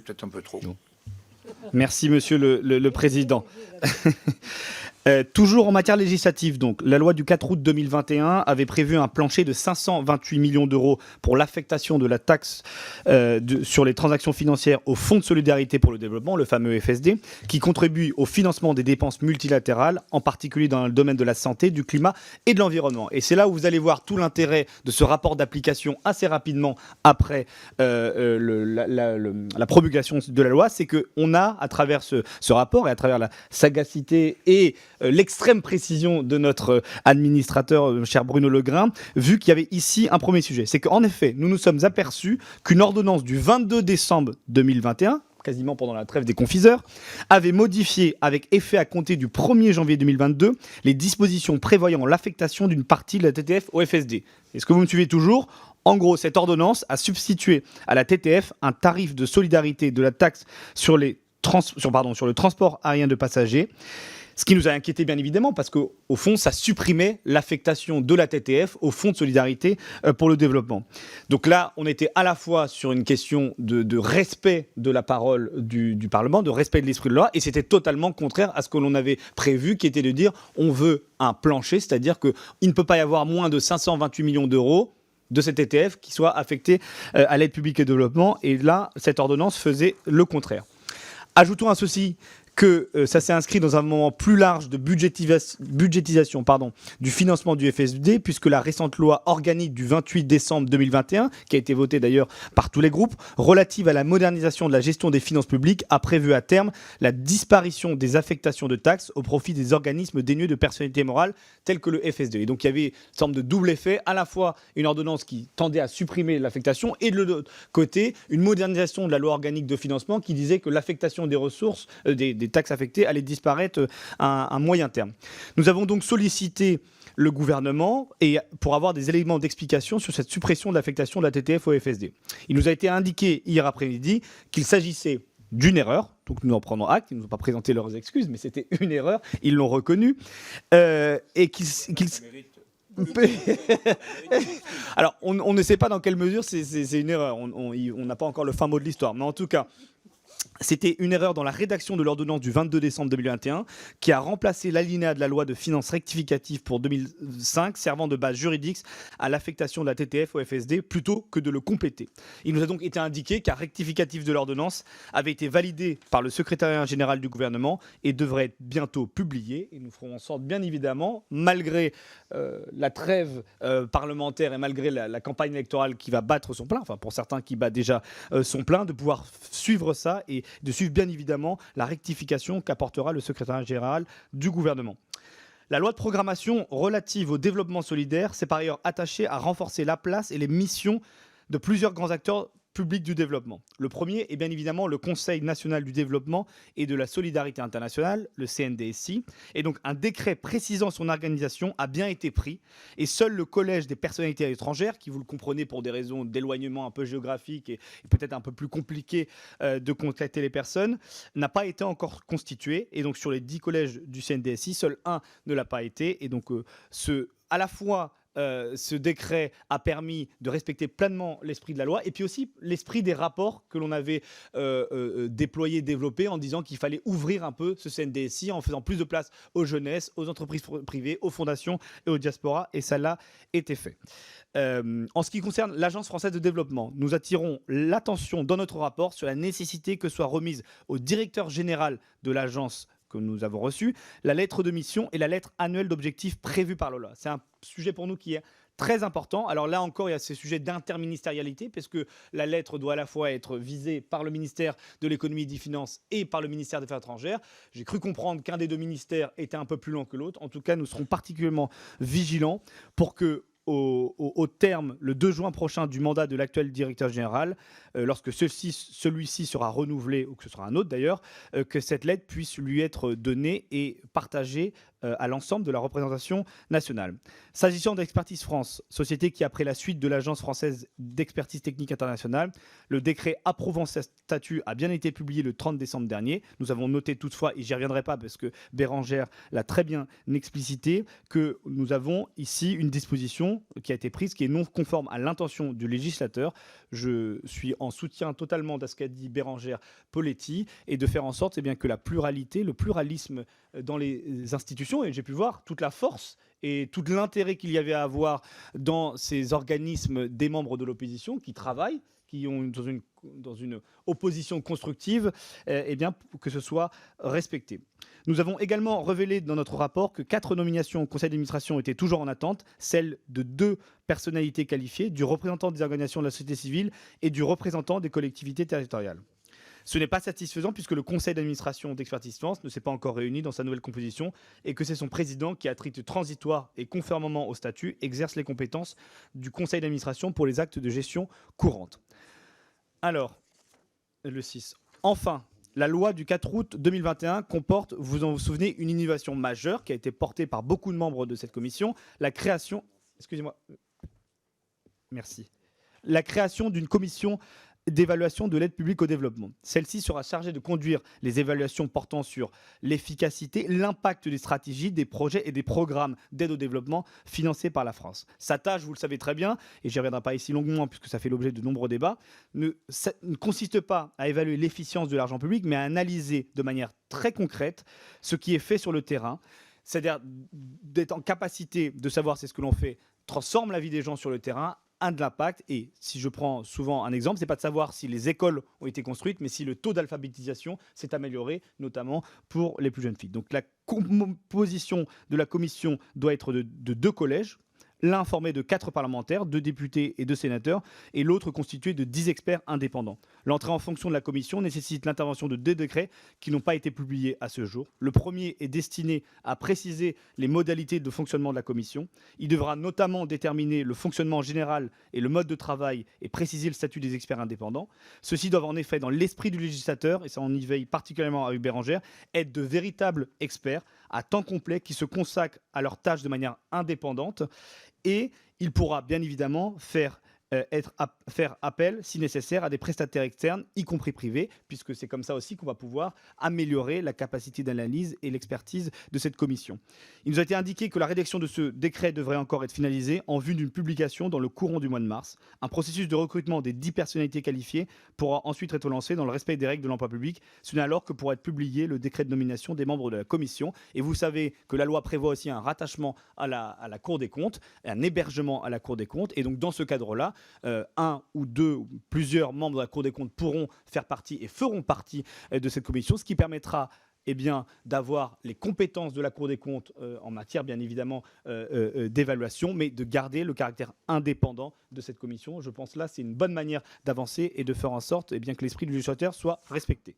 peut-être un peu trop. Non. Merci, Monsieur le Président. Toujours en matière législative, donc, la loi du 4 août 2021 avait prévu un plancher de 528 millions d'euros pour l'affectation de la taxe sur les transactions financières au Fonds de solidarité pour le développement, le fameux FSD, qui contribue au financement des dépenses multilatérales, en particulier dans le domaine de la santé, du climat et de l'environnement. Et c'est là où vous allez voir tout l'intérêt de ce rapport d'application assez rapidement après la promulgation de la loi, c'est qu'on a, à travers ce rapport et à travers la sagacité et l'extrême précision de notre administrateur, cher Bruno Legrain, vu qu'il y avait ici un premier sujet. C'est qu'en effet, nous nous sommes aperçus qu'une ordonnance du 22 décembre 2021, quasiment pendant la trêve des confiseurs, avait modifié, avec effet à compter du 1er janvier 2022, les dispositions prévoyant l'affectation d'une partie de la TTF au FSD. Est-ce que vous me suivez toujours ? En gros, cette ordonnance a substitué à la TTF un tarif de solidarité de la taxe sur le transport aérien de passagers. Ce qui nous a inquiété bien évidemment parce qu'au fond, ça supprimait l'affectation de la TTF au Fonds de solidarité pour le développement. Donc là, on était à la fois sur une question de respect de la parole du Parlement, de respect de l'esprit de la loi, et c'était totalement contraire à ce que l'on avait prévu, qui était de dire on veut un plancher, c'est-à-dire qu'il ne peut pas y avoir moins de 528 millions d'euros de cette TTF qui soit affectée à l'aide publique et développement. Et là, cette ordonnance faisait le contraire. Ajoutons à ceci que ça s'est inscrit dans un moment plus large de budgétisation du financement du FSD, puisque la récente loi organique du 28 décembre 2021, qui a été votée d'ailleurs par tous les groupes, relative à la modernisation de la gestion des finances publiques, a prévu à terme la disparition des affectations de taxes au profit des organismes dénués de personnalité morale, tels que le FSD. Et donc il y avait une sorte de double effet, à la fois une ordonnance qui tendait à supprimer l'affectation, et de l'autre côté, une modernisation de la loi organique de financement qui disait que l'affectation des ressources, des taxes affectées allaient disparaître à un moyen terme. Nous avons donc sollicité le gouvernement pour avoir des éléments d'explication sur cette suppression de l'affectation de la TTF au FSD. Il nous a été indiqué hier après-midi qu'il s'agissait d'une erreur, donc nous en prenons acte, ils ne nous ont pas présenté leurs excuses, mais c'était une erreur, ils l'ont reconnu, et qu'ils alors, on ne sait pas dans quelle mesure c'est une erreur, on n'a pas encore le fin mot de l'histoire, mais en tout cas, c'était une erreur dans la rédaction de l'ordonnance du 22 décembre 2021 qui a remplacé l'alinéa de la loi de finances rectificative pour 2005 servant de base juridique à l'affectation de la TTF au FSD plutôt que de le compléter. Il nous a donc été indiqué qu'un rectificatif de l'ordonnance avait été validé par le secrétariat général du gouvernement et devrait être bientôt publié. Et nous ferons en sorte, bien évidemment, malgré la trêve parlementaire et malgré la campagne électorale qui va battre son plein, enfin pour certains qui bat déjà son plein, de pouvoir suivre ça et de suivre bien évidemment la rectification qu'apportera le secrétariat général du gouvernement. La loi de programmation relative au développement solidaire s'est par ailleurs attachée à renforcer la place et les missions de plusieurs grands acteurs publics du développement. Le premier est bien évidemment le Conseil national du développement et de la solidarité internationale, le CNDSI, et donc un décret précisant son organisation a bien été pris, et seul le Collège des personnalités étrangères, qui vous le comprenez pour des raisons d'éloignement un peu géographique et peut-être un peu plus compliqué de contacter les personnes, n'a pas été encore constitué, et donc sur les 10 collèges du CNDSI, seul un ne l'a pas été, et donc à la fois ce décret a permis de respecter pleinement l'esprit de la loi et puis aussi l'esprit des rapports que l'on avait déployés, développés en disant qu'il fallait ouvrir un peu ce CNDSI en faisant plus de place aux jeunesses, aux entreprises privées, aux fondations et aux diasporas, et ça l'a été fait. En ce qui concerne l'Agence française de développement, nous attirons l'attention dans notre rapport sur la nécessité que soit remise au directeur général de l'agence que nous avons reçu, la lettre de mission et la lettre annuelle d'objectifs prévue par l'OLA. C'est un sujet pour nous qui est très important. Alors là encore, il y a ces sujets d'interministérialité, parce que la lettre doit à la fois être visée par le ministère de l'économie et des finances et par le ministère des Affaires étrangères. J'ai cru comprendre qu'un des deux ministères était un peu plus lent que l'autre. En tout cas, nous serons particulièrement vigilants pour que, au terme, le 2 juin prochain, du mandat de l'actuel directeur général, lorsque celui-ci sera renouvelé, ou que ce sera un autre d'ailleurs, que cette lettre puisse lui être donnée et partagée à l'ensemble de la représentation nationale. S'agissant d'Expertise France, société qui a pris la suite de l'Agence française d'expertise technique internationale, le décret approuvant ce statut a bien été publié le 30 décembre dernier. Nous avons noté toutefois, et j'y reviendrai pas parce que Bérangère l'a très bien explicité, que nous avons ici une disposition qui a été prise qui est non conforme à l'intention du législateur. je suis en soutien totalement de ce qu'a dit Bérangère Poletti, et de faire en sorte que la pluralité, le pluralisme dans les institutions, et j'ai pu voir toute la force et tout l'intérêt qu'il y avait à avoir dans ces organismes des membres de l'opposition qui travaillent, qui ont dans une opposition constructive, que ce soit respecté. Nous avons également révélé dans notre rapport que 4 nominations au conseil d'administration étaient toujours en attente, celles de 2 personnalités qualifiées, du représentant des organisations de la société civile et du représentant des collectivités territoriales. Ce n'est pas satisfaisant puisque le conseil d'administration d'Expertise Finance ne s'est pas encore réuni dans sa nouvelle composition et que c'est son président qui, à titre transitoire et conformément au statut, exerce les compétences du conseil d'administration pour les actes de gestion courante. Alors, le 6. Enfin, la loi du 4 août 2021 comporte, vous en vous souvenez, une innovation majeure qui a été portée par beaucoup de membres de cette commission, la création... Excusez-moi. Merci. La création d'une commission d'évaluation de l'aide publique au développement. Celle-ci sera chargée de conduire les évaluations portant sur l'efficacité, l'impact des stratégies, des projets et des programmes d'aide au développement financés par la France. Sa tâche, vous le savez très bien, et je n'y reviendrai pas ici longuement puisque ça fait l'objet de nombreux débats, ne consiste pas à évaluer l'efficience de l'argent public, mais à analyser de manière très concrète ce qui est fait sur le terrain, c'est-à-dire d'être en capacité de savoir si ce que l'on fait transforme la vie des gens sur le terrain, a de l'impact. Et si je prends souvent un exemple, c'est pas de savoir si les écoles ont été construites, mais si le taux d'alphabétisation s'est amélioré, notamment pour les plus jeunes filles. Donc la composition de la commission doit être de 2 collèges, l'un formé de 4 parlementaires, 2 députés et 2 sénateurs, et l'autre constitué de 10 experts indépendants. L'entrée en fonction de la commission nécessite l'intervention de 2 décrets qui n'ont pas été publiés à ce jour. Le premier est destiné à préciser les modalités de fonctionnement de la commission. Il devra notamment déterminer le fonctionnement général et le mode de travail et préciser le statut des experts indépendants. Ceux-ci doivent en effet, dans l'esprit du législateur, et ça on y veille particulièrement avec Bérangère, être de véritables experts à temps complet qui se consacrent à leurs tâches de manière indépendante. Et il pourra bien évidemment faire appel, si nécessaire, à des prestataires externes, y compris privés, puisque c'est comme ça aussi qu'on va pouvoir améliorer la capacité d'analyse et l'expertise de cette commission. Il nous a été indiqué que la rédaction de ce décret devrait encore être finalisée en vue d'une publication dans le courant du mois de mars. Un processus de recrutement des 10 personnalités qualifiées pourra ensuite être lancé dans le respect des règles de l'emploi public. Ce n'est alors que pourra être publié le décret de nomination des membres de la commission. Et vous savez que la loi prévoit aussi un rattachement à la Cour des comptes, un hébergement à la Cour des comptes. Et donc dans ce cadre-là, un ou deux ou plusieurs membres de la Cour des comptes pourront faire partie et feront partie de cette commission, ce qui permettra d'avoir les compétences de la Cour des comptes en matière, bien évidemment, d'évaluation, mais de garder le caractère indépendant de cette commission. Je pense là, c'est une bonne manière d'avancer et de faire en sorte que l'esprit du législateur soit respecté.